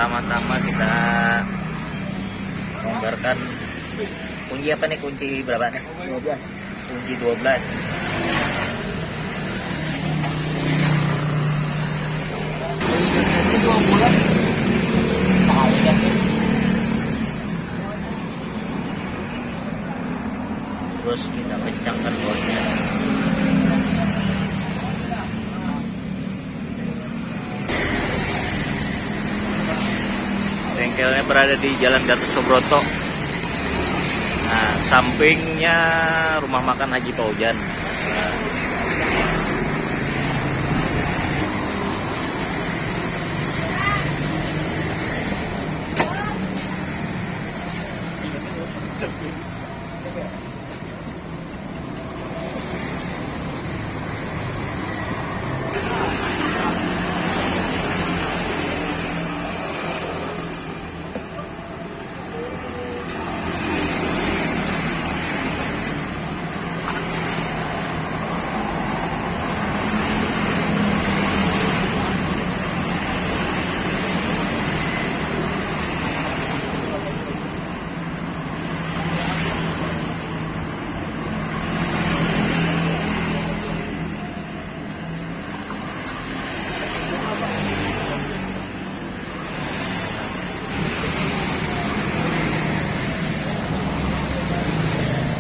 Pertama-tama kita bongkarkan kunci apa nih? Kunci berapa nih? 12. Kunci 12. Ini 2 bulan. Tahu kan? Terus kita kencangkan bosnya. Bengkelnya berada di Jalan Gatot Subroto. Nah, sampingnya rumah makan Haji Paujan. Nah,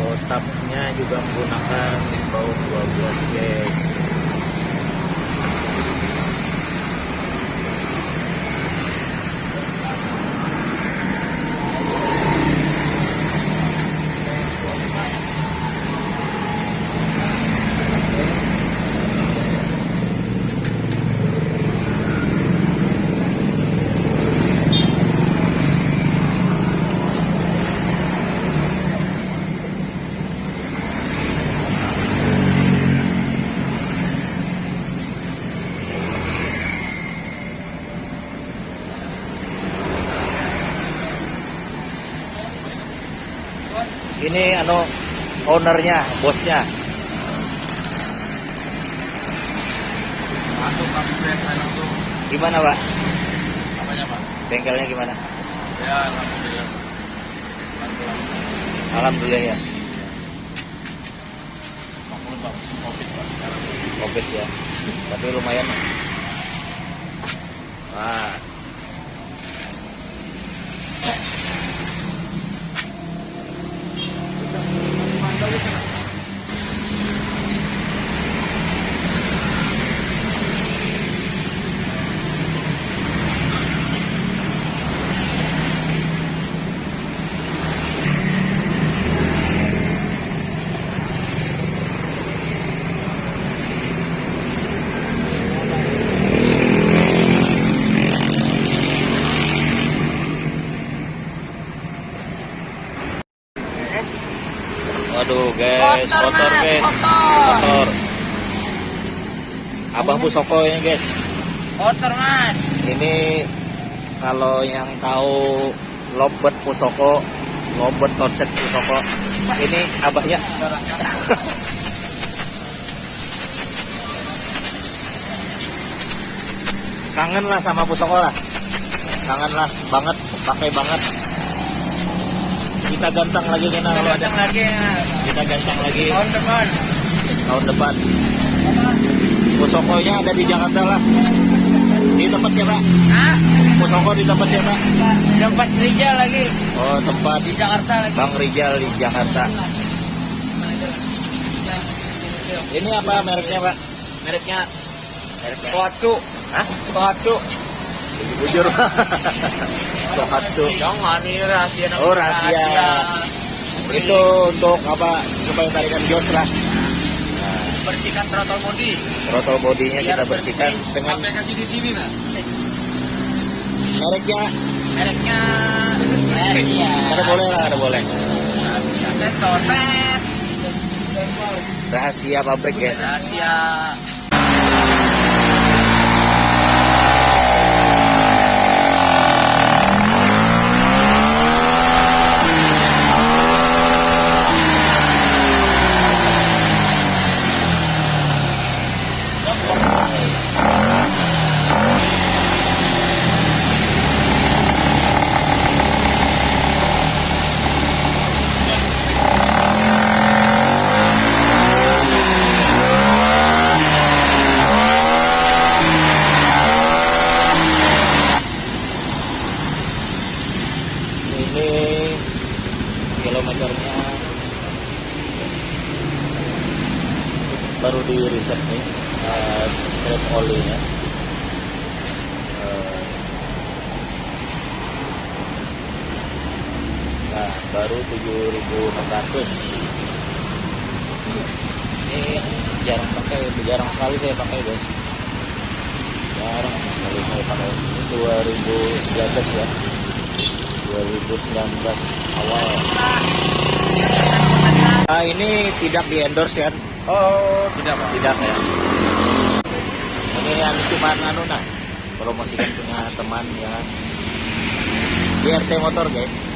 Kotapnya juga menggunakan baut 12 gauge. Ini ownernya, bosnya. Masuk langsung. Gimana, Pak? Apanya, Pak? Bengkelnya gimana? Ya, alhamdulillah. Alhamdulillah ya. Maklum Pak, musim Covid, Pak. Covid ya. Tapi lumayan. Wah. Waduh guys, motor guys, motor. Abah Pusoko ini guys. Motor, Mas. Ini kalau yang tahu Lobet Pusoko, Lobet konsep Pusoko, ini abahnya. Kangen lah sama Pusoko lah. Kangen lah banget, pakai banget. Kita ganteng lagi kita kalau ada. Kita ganteng lagi tahun depan. Pusokonya ada di Jakarta lah. Di tempat siapa? Hah? Pusoko di tempat siapa? Tempat Rijal lagi. Oh, tempat Di Jakarta lagi. Bang Rijal di Jakarta. Ini apa mereknya, Pak? Mereknya Tohatsu. Hah? Tohatsu. Bujur. Tohatsu. Jangan, ini rahasia. Oh, rahasia. Itu untuk apa? Supaya tarikan jos lah. Bersihkan throttle body. Throttle bodinya Biar kita bersihkan bersih. dengan Aplikasi di sini, Mas. mereknya. Mereknya rahasia. Ada boleh lah, ada boleh. Sensor set. Rahasia pabrik guys. Rahasia. ini trap olinya. Nah, baru 7.600. Ini jarang sekali saya pakai, guys. Jarang sekali saya pakai. Ini 2019 ya. 2019 awal. Nah, ini tidak di endorse ya. Oh, tidak Pak. Tidak ya. Ini yang cuma promosikan punya teman ya. Di RT Motor, guys.